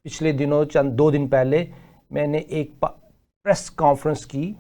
पिछले दिनों चंद 2 दिन पहले मैंने एक प्रेस कॉन्फ्रेंस की।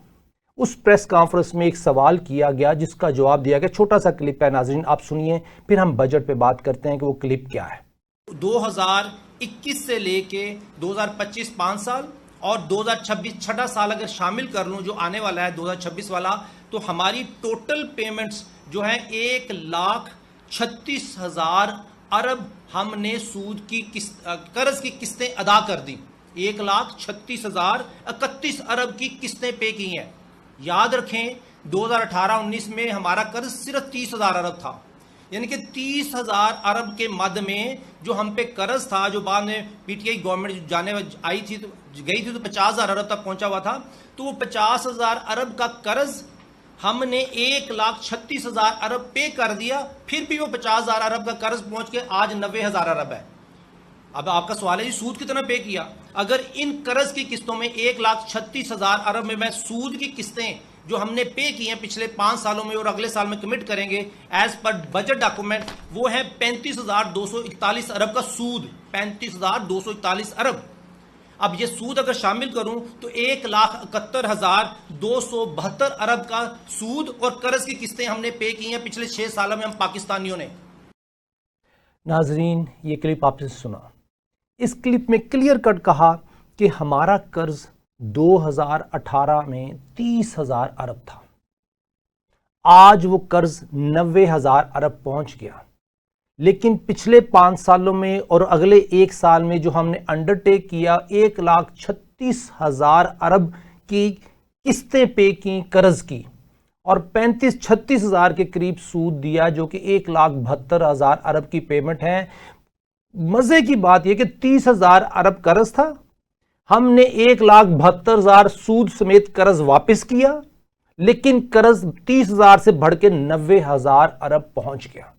उस प्रेस कॉन्फ्रेंस में एक सवाल किया गया जिसका जवाब दिया गया। छोटा सा क्लिप है, नाज़रीन आप सुनिए, फिर हम बजट पे बात करते हैं कि वो क्लिप क्या है। 2021 से लेके 2025 5 साल और 2026 छठा साल अगर शामिल कर लूं जो आने वाला है 2026 वाला, तो हमारी टोटल पेमेंट्स जो है 1,36,000 अरब हमने सूद की कर्ज की किस्तें अदा कर दी। 1,36,031 अरब की किस्तें पे की हैं। याद रखें 2018-19 में हमारा कर्ज सिर्फ 30,000 अरब था, यानी कि 30,000 अरब के मद में जो हम पे कर्ज था, जो बाद में पीटीआई गवर्नमेंट जाने आई थी तो गई थी तो 50,000 अरब तक पहुंचा हुआ था। तो वो 50,000 अरब का कर्ज हमने 1,36,000 अरब पे कर दिया, फिर भी वो 50,000 अरब का कर्ज पहुंच के आज 90,000 अरब है। अब आपका सवाल है जी सूद कितना पे किया? अगर इन कर्ज की किस्तों में 1,36,000 अरब में मैं सूद की किस्तें जो हमने पे की हैं पिछले 5 सालों में और अगले साल में कमिट करेंगे एज पर बजट डॉक्यूमेंट, वो है 35,241 अरब का सूद। 35,241 अरब। अब ये सूद अगर शामिल करूं तो 1,71,272 अरब का सूद और कर्ज की किस्तें हमने पे की हैं पिछले 6 सालों में हम पाकिस्तानियों ने। नाजरीन ये क्लिप आपने सुना। इस क्लिप में क्लियर कट कहा कि हमारा कर्ज 2018 में 30,000 अरब था, आज वो कर्ज 90,000 अरब पहुंच गया। लेकिन पिछले 5 सालों में और अगले 1 साल में जो हमने अंडरटेक किया 1,36,000 अरब की किस्तें पे की कर्ज की और 35-36,000 के करीब सूद दिया, जो कि 1,72,000 अरब की पेमेंट है। मजे की बात यह कि 30,000 अरब कर्ज था, हमने 1,72,000 सूद समेत कर्ज वापस किया, लेकिन कर्ज 30,000 से बढ़ के 90,000 अरब पहुंच गया।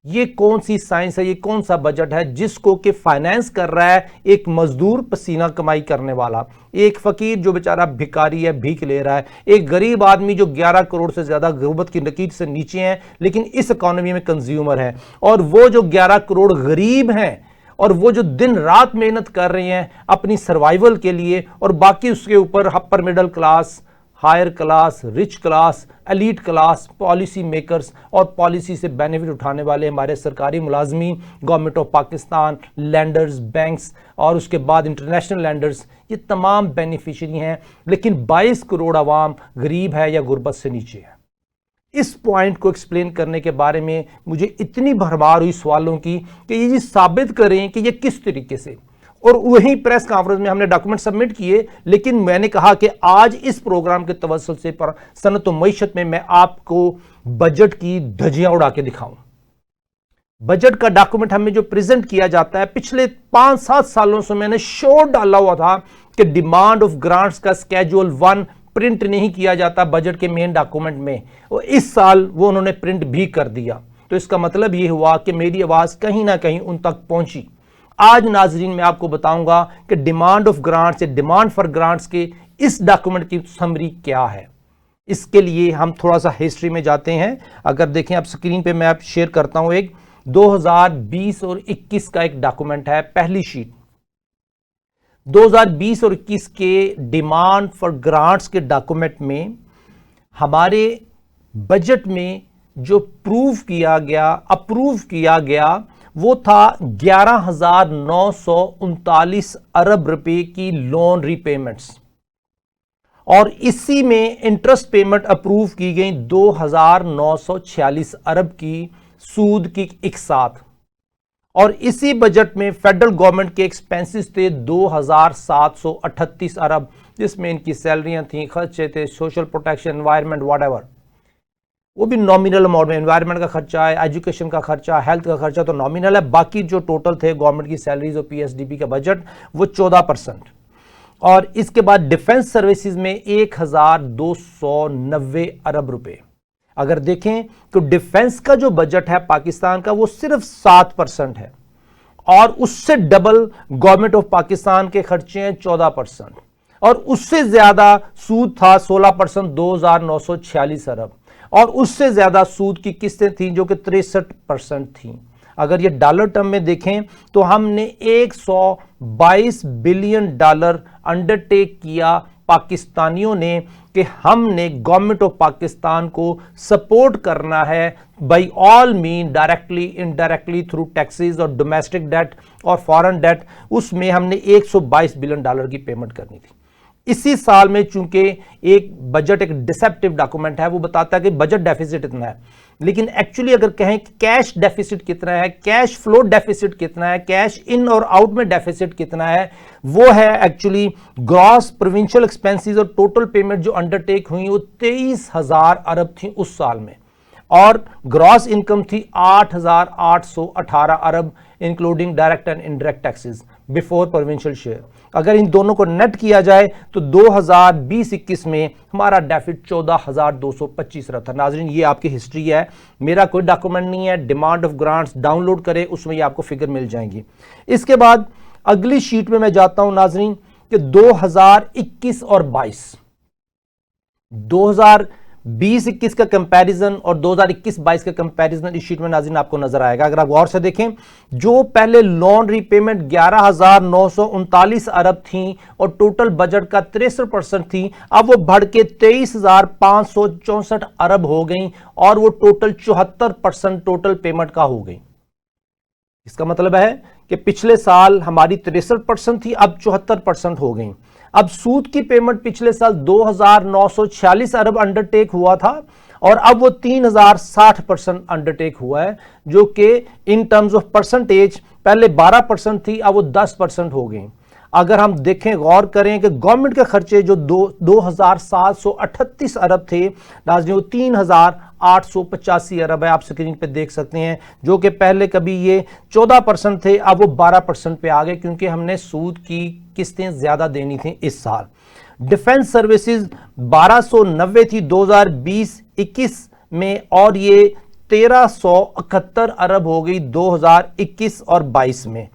ये कौन सी साइंस है, ये कौन सा बजट है जिसको कि फाइनेंस कर रहा है एक मजदूर पसीना कमाई करने वाला, एक फकीर जो बेचारा भिखारी है, भीख ले रहा है, एक गरीब आदमी जो 11 करोड़ से ज्यादा गुर्बत की नकीर से नीचे है लेकिन इस इकोनॉमी में कंज्यूमर है, और वो जो 11 करोड़ गरीब हैं और वो जो दिन रात मेहनत कर रहे हैं अपनी सर्वाइवल के लिए, और बाकी उसके ऊपर upper middle class, higher class, rich class, elite class, policy makers और पॉलिसी से बेनिफिट उठाने वाले हमारे सरकारी मुलाजमीन, government of Pakistan, lenders, banks और उसके बाद इंटरनेशनल लैंडर्स, ये तमाम बेनिफिशियरी हैं। लेकिन 22 करोड़ आवाम गरीब है या गुर्बत से नीचे है। इस पॉइंट को एक्सप्लेन करने के बारे में मुझे इतनी भरमार हुई सवालों की कि ये साबित करें कि ये किस तरीके से, और वही प्रेस कॉन्फ्रेंस में हमने डॉक्यूमेंट सबमिट किए। लेकिन मैंने कहा कि आज इस प्रोग्राम के तवज्जुल से पर सनत व मईशत में मैं आपको बजट की धज्जियां उड़ा के दिखाऊं। बजट का डॉक्यूमेंट हमें जो प्रेजेंट किया जाता है, पिछले 5-7 सालों से मैंने शोर डाला हुआ था कि डिमांड ऑफ ग्रांट्स का स्केड्यूल 1 प्रिंट नहीं किया जाता बजट के मेन डॉक्यूमेंट में, और इस साल वो उन्होंने प्रिंट भी कर दिया। तो इसका मतलब ये हुआ कि मेरी आवाज कहीं ना कहीं उन तक पहुंची। आज नाजरीन मैं आपको बताऊंगा कि डिमांड ऑफ ग्रांट्स या डिमांड फॉर ग्रांट्स के इस डॉक्यूमेंट की समरी क्या है। इसके लिए हम थोड़ा सा हिस्ट्री में जाते हैं। अगर देखें आप स्क्रीन पे मैं आप शेयर करता हूं, एक 2020 और 21 का एक डॉक्यूमेंट है, पहली शीट। 2020 और 21 के डिमांड फॉर ग्रांट्स के डॉक्यूमेंट में हमारे बजट में जो अप्रूव किया गया वो था 11,939 अरब रुपए की लोन रीपेमेंट्स, और इसी में इंटरेस्ट पेमेंट अप्रूव की गई 2,946 अरब की सूद की एक साथ। और इसी बजट में फेडरल गवर्नमेंट के एक्सपेंसेस थे 2,738 अरब, जिसमें इनकी सैलरियां थी, खर्चे थे, सोशल प्रोटेक्शन, एनवायरनमेंट, व्हाटएवर, वो भी नॉमिनल अमाउंट में। एनवायरनमेंट का खर्चा है, एजुकेशन का खर्चा, हेल्थ का खर्चा तो नॉमिनल है, बाकी जो टोटल थे गवर्नमेंट की सैलरीज और पीएसडीपी का बजट वो 14%। और इसके बाद डिफेंस सर्विसेज में 1,290 अरब रुपए। अगर देखें तो डिफेंस का जो बजट है पाकिस्तान का वो सिर्फ 7% है, और उससे डबल गवर्नमेंट ऑफ पाकिस्तान के खर्चे हैं 14%, और उससे ज्यादा सूद था 16%, 2,946 अरब, और उससे ज्यादा सूद की किस्तें थीं जो कि 63% थीं। अगर ये डॉलर टर्म में देखें तो हमने 22 बिलियन डॉलर अंडरटेक किया पाकिस्तानियों ने कि हमने गवर्नमेंट ऑफ पाकिस्तान को सपोर्ट करना है by all mean, directly indirectly, through taxes और डोमेस्टिक डेट और फॉरेन डेट। उसमें हमने 122 बिलियन डॉलर की पेमेंट करनी थी। इसी साल में चूंकि एक बजट एक डिसेप्टिव डॉक्यूमेंट है, वो बताता है कि बजट डेफिसिट इतना है, लेकिन एक्चुअली अगर कहें कैश डेफिसिट कितना है, कैश फ्लो डेफिसिट कितना है, कैश इन और आउट में डेफिसिट कितना है, वो है एक्चुअली ग्रॉस प्रोविंशियल एक्सपेंसेस और टोटल पेमेंट जो अंडरटेक हुई वो 23,000 अरब थी उस साल में, और ग्रॉस इनकम थी 8,818 अरब including direct and indirect taxes before provincial share. अगर इन दोनों को नेट किया जाए तो 2020-21 में हमारा डेफिसिट 14,225 रहा था। नाजरीन, ये आपकी हिस्ट्री है, मेरा कोई डॉक्यूमेंट नहीं है। डिमांड ऑफ ग्रांट्स डाउनलोड करें, उसमें ये आपको फिगर मिल जाएंगी। इसके बाद अगली शीट में मैं जाता हूं नाजरीन कि 2021 और 2020-21 का कंपैरिजन और 2021-22 का कंपैरिजन इस शीट में नाज़रीन आपको नजर आएगा। अगर आप गौर से देखें, जो पहले लोन रीपेमेंट 11,939 अरब थी और टोटल बजट का 63% थी, अब वो बढ़ के 23,564 अरब हो गई और वो टोटल 74% टोटल पेमेंट का हो गई। इसका मतलब है कि पिछले साल हमारी 63% थी, अब 74% हो गई। अब सूद की पेमेंट पिछले साल 2,946 अरब अंडरटेक हुआ था और अब वो 3,060% अंडरटेक हुआ है, जो कि इन टर्म्स ऑफ परसेंटेज पहले 12% थी, अब वो 10% हो गई। अगर हम देखें, गौर करें कि गवर्नमेंट के खर्चे जो 2,738 अरब थे नाज़रीन, वो 3,885 अरब है, आप स्क्रीन पे देख सकते हैं, जो कि पहले कभी ये 14% थे, अब वो 12% पे आ गए क्योंकि हमने सूद की किस्तें ज्यादा देनी थी इस साल। डिफेंस सर्विसेज 1290 थी 2020-21 में और ये 1,371 अरब हो गई 2021 और 22 में।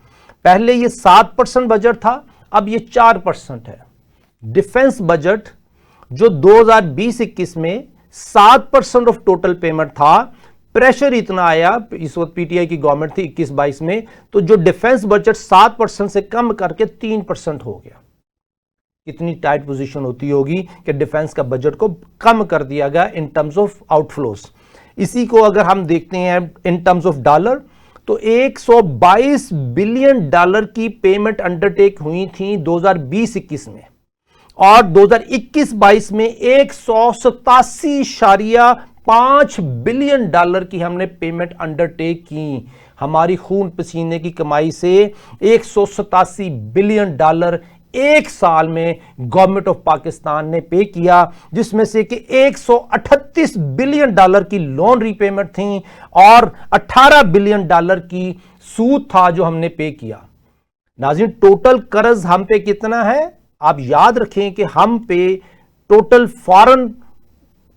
पहले ये 7% बजट था, अब ये 4% है। डिफेंस बजट जो 2020-21 में 7% ऑफ टोटल पेमेंट था, प्रेशर इतना आया, इस वक्त पीटीआई की गवर्नमेंट थी 21-22 में, तो जो डिफेंस बजट 7% से कम करके 3% हो गया। कितनी टाइट पोजीशन होती होगी कि डिफेंस का बजट को कम कर दिया गया इन टर्म्स ऑफ आउटफ्लोस। इसी को अगर हम देखते हैं इन टर्म्स ऑफ डॉलर, तो 122 बिलियन डॉलर की पेमेंट अंडरटेक हुई थी 2020-21 में और 2021-22 में 187.5 बिलियन डॉलर की हमने पेमेंट अंडरटेक की। हमारी खून पसीने की कमाई से 187 बिलियन डॉलर एक साल में गवर्नमेंट ऑफ पाकिस्तान ने पे किया, जिसमें से कि 138 बिलियन डॉलर की लोन रीपेमेंट थी और 18 बिलियन डॉलर की सूद था जो हमने पे किया। नाज़रीन, टोटल कर्ज हम पे कितना है? आप याद रखें कि हम पे टोटल फॉरेन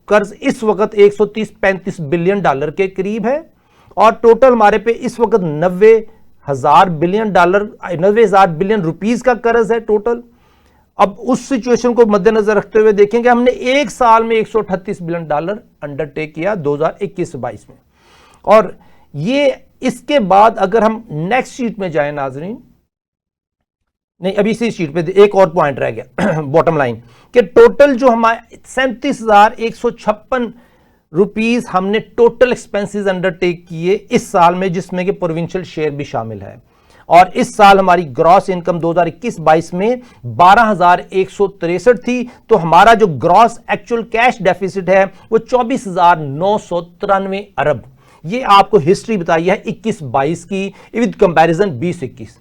कर्ज इस वक्त 130-135 बिलियन डॉलर के करीब है और टोटल हमारे पे इस वक्त 90,000 बिलियन रुपीस का कर्ज है टोटल। अब उस सिचुएशन को मद्देनजर रखते हुए देखेंगे, हमने एक साल में 138 बिलियन डॉलर अंडरटेक किया 2021-22 में। और ये इसके बाद अगर हम नेक्स्ट शीट में जाएं नाजरीन, नहीं अभी इसी शीट पे एक और पॉइंट रह गया बॉटम लाइन कि टोटल जो हमारे 37,156 रुपीस हमने टोटल एक्सपेंसेस अंडरटेक किए इस साल में, जिसमें कि प्रोविंशियल शेयर भी शामिल है। और इस साल हमारी ग्रॉस इनकम 2021-22 में 12,163 थी, तो हमारा जो ग्रॉस एक्चुअल कैश डेफिसिट है वो 24,993 अरब। ये आपको हिस्ट्री बताई है 21-22 की विद कंपैरिजन 20-21।